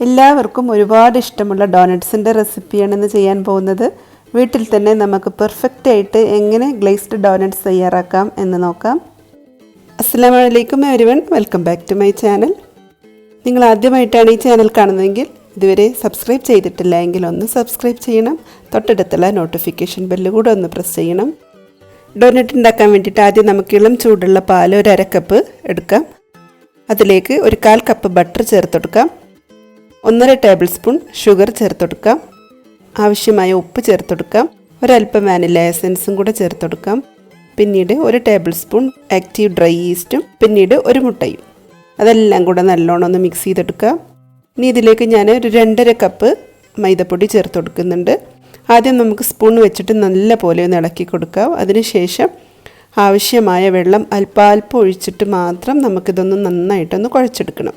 എല്ലാവർക്കും ഒരുപാട് ഇഷ്ടമുള്ള ഡോനട്ട്സിൻ്റെ റെസിപ്പിയാണ് ഇന്ന് ചെയ്യാൻ പോകുന്നത്. വീട്ടിൽ തന്നെ നമുക്ക് പെർഫെക്റ്റ് ആയിട്ട് എങ്ങനെ ഗ്ലേസ്ഡ് ഡോനട്ട്സ് തയ്യാറാക്കാം എന്ന് നോക്കാം. അസ്സലാമു അലൈക്കും everyone, welcome back to my channel. നിങ്ങൾ ആദ്യമായിട്ടാണ് ഈ ചാനൽ കാണുന്നതെങ്കിൽ ഇതുവരെ സബ്സ്ക്രൈബ് ചെയ്തിട്ടില്ല എങ്കിൽ ഒന്ന് സബ്സ്ക്രൈബ് ചെയ്യണം. തൊട്ടടുത്തുള്ള നോട്ടിഫിക്കേഷൻ ബെല്ല് കൂടെ ഒന്ന് പ്രസ് ചെയ്യണം. ഡോനറ്റ് ഉണ്ടാക്കാൻ വേണ്ടിയിട്ട് ആദ്യം നമുക്ക് ഇളം ചൂടുള്ള പാൽ ഒരു അരക്കപ്പ് എടുക്കാം. അതിലേക്ക് ഒരു 1/4 കപ്പ് ബട്ടർ ചേർത്ത് കൊടുക്കാം. 1.5 ടേബിൾ സ്പൂൺ ഷുഗർ ചേർത്ത് കൊടുക്കാം. ആവശ്യമായ ഉപ്പ് ചേർത്ത് കൊടുക്കാം. ഒരല്പം വാനില എസൻസും കൂടെ ചേർത്ത് കൊടുക്കാം. പിന്നീട് 1 ടേബിൾ സ്പൂൺ ആക്റ്റീവ് ഡ്രൈ ഈസ്റ്റും പിന്നീട് ഒരു മുട്ടയും. അതെല്ലാം കൂടെ നല്ലോണം ഒന്ന് മിക്സ് ചെയ്തെടുക്കാം. ഇനി ഇതിലേക്ക് ഞാൻ ഒരു 2.5 കപ്പ് മൈദപ്പൊടി ചേർത്ത് കൊടുക്കുന്നുണ്ട്. ആദ്യം നമുക്ക് സ്പൂൺ വെച്ചിട്ട് നല്ല പോലെ ഒന്ന് ഇളക്കി കൊടുക്കാം. അതിനുശേഷം ആവശ്യമായ വെള്ളം അല്പാൽപ്പം ഒഴിച്ചിട്ട് മാത്രം നമുക്കിതൊന്ന് നന്നായിട്ടൊന്ന് കുഴച്ചെടുക്കണം.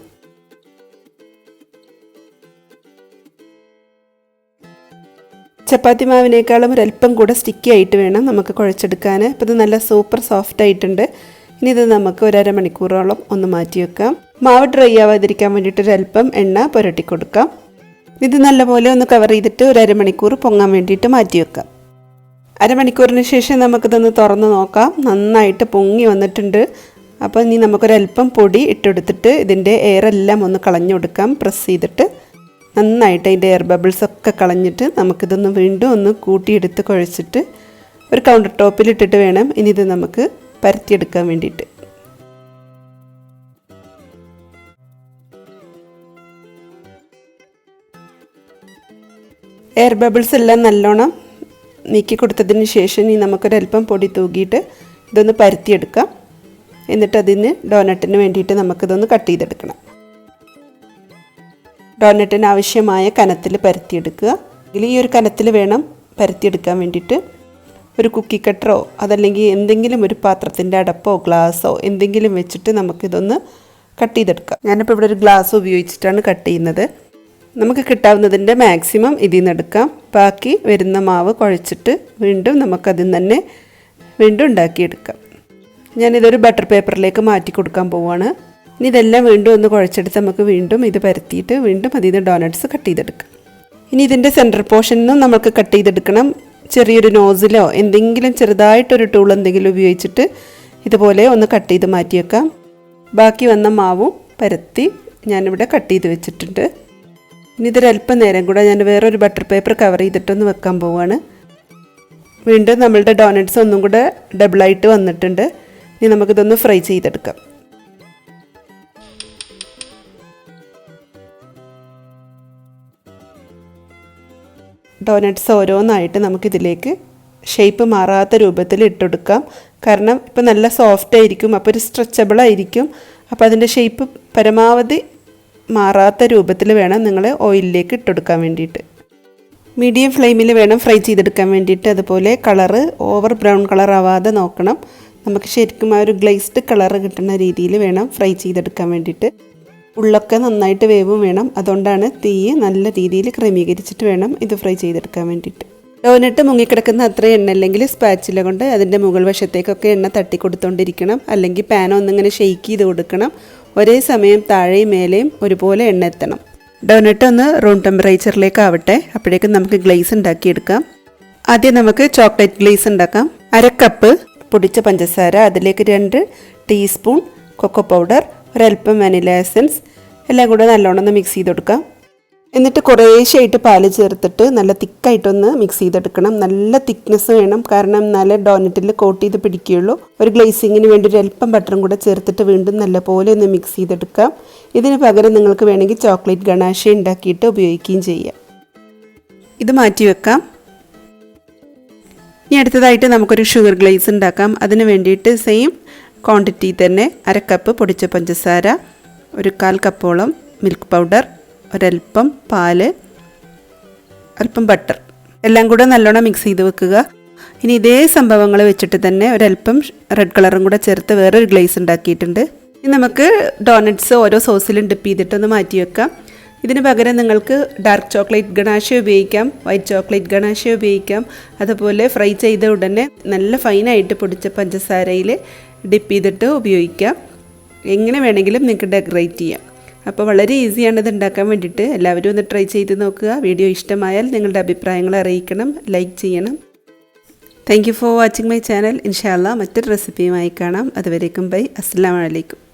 ചപ്പാത്തി മാവിനേക്കാളും ഒരല്പം കൂടെ സ്റ്റിക്കി ആയിട്ട് വേണം നമുക്ക് കുഴച്ചെടുക്കാൻ. അപ്പോൾ ഇത് നല്ല സൂപ്പർ സോഫ്റ്റ് ആയിട്ടുണ്ട്. ഇനി ഇത് നമുക്ക് 1.5 മണിക്കൂറോളം ഒന്ന് മാറ്റി വെക്കാം. മാവ് ഡ്രൈ ആവാതിരിക്കാൻ വേണ്ടിയിട്ട് ഒരല്പം എണ്ണ പുരട്ടി കൊടുക്കാം. ഇത് നല്ലപോലെ ഒന്ന് കവർ ചെയ്തിട്ട് 1.5 മണിക്കൂർ പൊങ്ങാൻ വേണ്ടിയിട്ട് മാറ്റി വെക്കാം. അരമണിക്കൂറിന് ശേഷം നമുക്കിതൊന്ന് തുറന്ന് നോക്കാം. നന്നായിട്ട് പൊങ്ങി വന്നിട്ടുണ്ട്. അപ്പോൾ ഇനി നമുക്കൊരല്പം പൊടി ഇട്ടെടുത്തിട്ട് ഇതിൻ്റെ എയറെല്ലാം ഒന്ന് കളഞ്ഞു കൊടുക്കാം. പ്രസ് ചെയ്തിട്ട് നന്നായിട്ട് അതിൻ്റെ എയർ ബബിൾസ് ഒക്കെ കളഞ്ഞിട്ട് നമുക്കിതൊന്ന് വീണ്ടും ഒന്ന് കൂട്ടിയെടുത്ത് കുഴച്ചിട്ട് ഒരു കൗണ്ടർ ടോപ്പിലിട്ടിട്ട് വേണം ഇനി ഇത് നമുക്ക് പരത്തിയെടുക്കാൻ വേണ്ടിയിട്ട്. എയർ ബബിൾസ് എല്ലാം നല്ലോണം നീക്കി കൊടുത്തതിന് ശേഷം ഇനി നമുക്കൊരല്പം പൊടി തൂക്കിയിട്ട് ഇതൊന്ന് പരത്തിയെടുക്കാം. എന്നിട്ട് അതിന് ഡോനറ്റിന് വേണ്ടിയിട്ട് നമുക്കിതൊന്ന് കട്ട് ചെയ്തെടുക്കണം. ഡോനറ്റിന് ആവശ്യമായ കനത്തിൽ പരത്തിയെടുക്കുക. ഈ ഒരു കനത്തിൽ വേണം പരത്തിയെടുക്കാൻ വേണ്ടിയിട്ട്. ഒരു കുക്കി കട്ടറോ അതല്ലെങ്കിൽ എന്തെങ്കിലും ഒരു പാത്രത്തിൻ്റെ അടപ്പോ ഗ്ലാസ്സോ എന്തെങ്കിലും വെച്ചിട്ട് നമുക്കിതൊന്ന് കട്ട് ചെയ്തെടുക്കാം. ഞാനിപ്പോൾ ഇവിടെ ഒരു ഗ്ലാസ് ഉപയോഗിച്ചിട്ടാണ് കട്ട് ചെയ്യുന്നത്. നമുക്ക് കിട്ടാവുന്നതിൻ്റെ മാക്സിമം ഇതിൽ നിന്ന് എടുക്കാം. ബാക്കി വരുന്ന മാവ് കുഴച്ചിട്ട് വീണ്ടും നമുക്കതിൽ തന്നെ വീണ്ടും ഉണ്ടാക്കിയെടുക്കാം. ഞാനിതൊരു ബട്ടർ പേപ്പറിലേക്ക് മാറ്റി കൊടുക്കാൻ പോവുകയാണ്. ഇനി ഇതെല്ലാം വീണ്ടും ഒന്ന് കുഴച്ചെടുത്ത് നമുക്ക് വീണ്ടും ഇത് പരത്തിയിട്ട് വീണ്ടും അതിൽ നിന്ന് ഡോനട്ട്സ് കട്ട് ചെയ്തെടുക്കാം. ഇനി ഇതിൻ്റെ സെൻറ്റർ പോർഷനിലും നമുക്ക് കട്ട് ചെയ്തെടുക്കണം. ചെറിയൊരു നോസിലോ എന്തെങ്കിലും ചെറുതായിട്ടൊരു ടൂൾ എന്തെങ്കിലും ഉപയോഗിച്ചിട്ട് ഇതുപോലെ ഒന്ന് കട്ട് ചെയ്ത് മാറ്റി വെക്കാം. ബാക്കി വന്ന മാവും പരത്തി ഞാനിവിടെ കട്ട് ചെയ്ത് വെച്ചിട്ടുണ്ട്. ഇനി ഇതൊരല്പം നേരം കൂടെ ഞാൻ വേറൊരു ബട്ടർ പേപ്പർ കവർ ചെയ്തിട്ടൊന്ന് വെക്കാൻ പോവുകയാണ്. വീണ്ടും നമ്മളുടെ ഡോനട്ട്സ് ഒന്നും കൂടെ ഡബിളായിട്ട് വന്നിട്ടുണ്ട്. ഇനി നമുക്കിതൊന്ന് ഫ്രൈ ചെയ്തെടുക്കാം. ഡോനട്ട്സ് ഓരോന്നായിട്ട് നമുക്കിതിലേക്ക് ഷേപ്പ് മാറാത്ത രൂപത്തിൽ ഇട്ടെടുക്കാം. കാരണം ഇപ്പോൾ നല്ല സോഫ്റ്റ് ആയിരിക്കും, അപ്പോൾ ഒരു സ്ട്രെച്ചബിൾ ആയിരിക്കും. അപ്പോൾ അതിൻ്റെ ഷേപ്പ് പരമാവധി മാറാത്ത രൂപത്തിൽ വേണം നിങ്ങൾ ഓയിലിലേക്ക് ഇട്ടെടുക്കാൻ വേണ്ടിയിട്ട്. മീഡിയം ഫ്ലെയിമിൽ വേണം ഫ്രൈ ചെയ്തെടുക്കാൻ വേണ്ടിയിട്ട്. അതുപോലെ കളറ് ഓവർ ബ്രൗൺ കളർ ആവാതെ നോക്കണം. നമുക്ക് ശരിക്കും ആ ഒരു ഗ്ലേസ്ഡ് കളറ് കിട്ടുന്ന രീതിയിൽ വേണം ഫ്രൈ ചെയ്തെടുക്കാൻ വേണ്ടിയിട്ട്. ഉള്ളൊക്കെ നന്നായിട്ട് വേവും വേണം. അതുകൊണ്ടാണ് തീ നല്ല രീതിയിൽ ക്രമീകരിച്ചിട്ട് വേണം ഇത് ഫ്രൈ ചെയ്തെടുക്കാൻ വേണ്ടിയിട്ട്. ഡോനറ്റ് മുങ്ങിക്കിടക്കുന്ന അത്ര എണ്ണ അല്ലെങ്കിൽ സ്പാച്ചില കൊണ്ട് അതിൻ്റെ മുകൾ വശത്തേക്കൊക്കെ എണ്ണ തട്ടി കൊടുത്തുകൊണ്ടിരിക്കണം. അല്ലെങ്കിൽ പാൻ ഒന്നിങ്ങനെ ഷെയ്ക്ക് ചെയ്ത് കൊടുക്കണം. ഒരേ സമയം താഴെയും മേലെയും ഒരുപോലെ എണ്ണ എത്തണം. ഡോനറ്റ് ഒന്ന് റൂം ടെമ്പറേച്ചറിലേക്ക് ആവട്ടെ. അപ്പോഴേക്കും നമുക്ക് ഗ്ലേസ് ഉണ്ടാക്കിയെടുക്കാം. ആദ്യം നമുക്ക് ചോക്ലേറ്റ് ഗ്ലേസ് ഉണ്ടാക്കാം. 1/2 കപ്പ് പൊടിച്ച പഞ്ചസാര, അതിലേക്ക് 2 ടീസ്പൂൺ കൊക്കോ പൗഡർ, ഒരല്പം വാനില എസൻസ് എല്ലാം കൂടെ നല്ലോണം ഒന്ന് മിക്സ് ചെയ്ത് കൊടുക്കാം. എന്നിട്ട് കുറേശ്ശായിട്ട് പാല് ചേർത്തിട്ട് നല്ല തിക്കായിട്ടൊന്ന് മിക്സ് ചെയ്തെടുക്കണം. നല്ല തിക്നെസ് വേണം, കാരണം എന്നാലേ ഡോനറ്റിൽ കോട്ട് ചെയ്ത് പിടിക്കുകയുള്ളൂ. ഒരു ഗ്ലേസിങ്ങിന് വേണ്ടി ഒരല്പം ബട്ടറും കൂടെ ചേർത്തിട്ട് വീണ്ടും നല്ലപോലെ ഒന്ന് മിക്സ് ചെയ്തെടുക്കാം. ഇതിന് പകരം നിങ്ങൾക്ക് വേണമെങ്കിൽ ചോക്ലേറ്റ് ഗണാഷ ഉണ്ടാക്കിയിട്ട് ഉപയോഗിക്കുകയും ചെയ്യാം. ഇത് മാറ്റി വെക്കാം. ഇനി അടുത്തതായിട്ട് നമുക്കൊരു ഷുഗർ ഗ്ലേസ് ഉണ്ടാക്കാം. അതിന് വേണ്ടിയിട്ട് സെയിം ക്വാണ്ടിറ്റി തന്നെ 1/2 കപ്പ് പൊടിച്ച പഞ്ചസാര, ഒരു 1/4 കപ്പോളം മിൽക്ക് പൗഡർ, ഒരല്പം പാല്, അല്പം ബട്ടർ എല്ലാം കൂടെ നല്ലോണം മിക്സ് ചെയ്ത് വെക്കുക. ഇനി ഇതേ സംഭവങ്ങൾ വെച്ചിട്ട് തന്നെ ഒരല്പം റെഡ് കളറും കൂടെ ചേർത്ത് വേറൊരു ഗ്ലേസ് ഉണ്ടാക്കിയിട്ടുണ്ട്. ഇനി നമുക്ക് ഡോനട്ട്സ് ഓരോ സോസിലും ഡിപ്പ് ചെയ്തിട്ടൊന്ന് മാറ്റി വെക്കാം. ഇതിന് പകരം നിങ്ങൾക്ക് ഡാർക്ക് ചോക്ലേറ്റ് ഗണാഷ ഉപയോഗിക്കാം, വൈറ്റ് ചോക്ലേറ്റ് ഗണാഷ ഉപയോഗിക്കാം. അതുപോലെ ഫ്രൈ ചെയ്ത ഉടനെ നല്ല ഫൈനായിട്ട് പൊടിച്ച പഞ്ചസാരയിൽ ഡിപ്പ് ചെയ്തിട്ട് ഉപയോഗിക്കാം. എങ്ങനെ വേണമെങ്കിലും നിങ്ങൾക്ക് ഡെക്കറേറ്റ് ചെയ്യാം. അപ്പോൾ വളരെ ഈസിയാണ് ഇത് ഉണ്ടാക്കാൻ വേണ്ടിയിട്ട്. എല്ലാവരും ഒന്ന് ട്രൈ ചെയ്ത് നോക്കുക. വീഡിയോ ഇഷ്ടമായാൽ നിങ്ങളുടെ അഭിപ്രായങ്ങൾ അറിയിക്കണം, ലൈക്ക് ചെയ്യണം. Thank you for watching my channel. ഇൻഷാ അല്ലാ മറ്റൊരു റെസിപ്പിയുമായി കാണാം. അതുവരേക്കും ബൈ. അസ്സലാമു അലൈക്കും.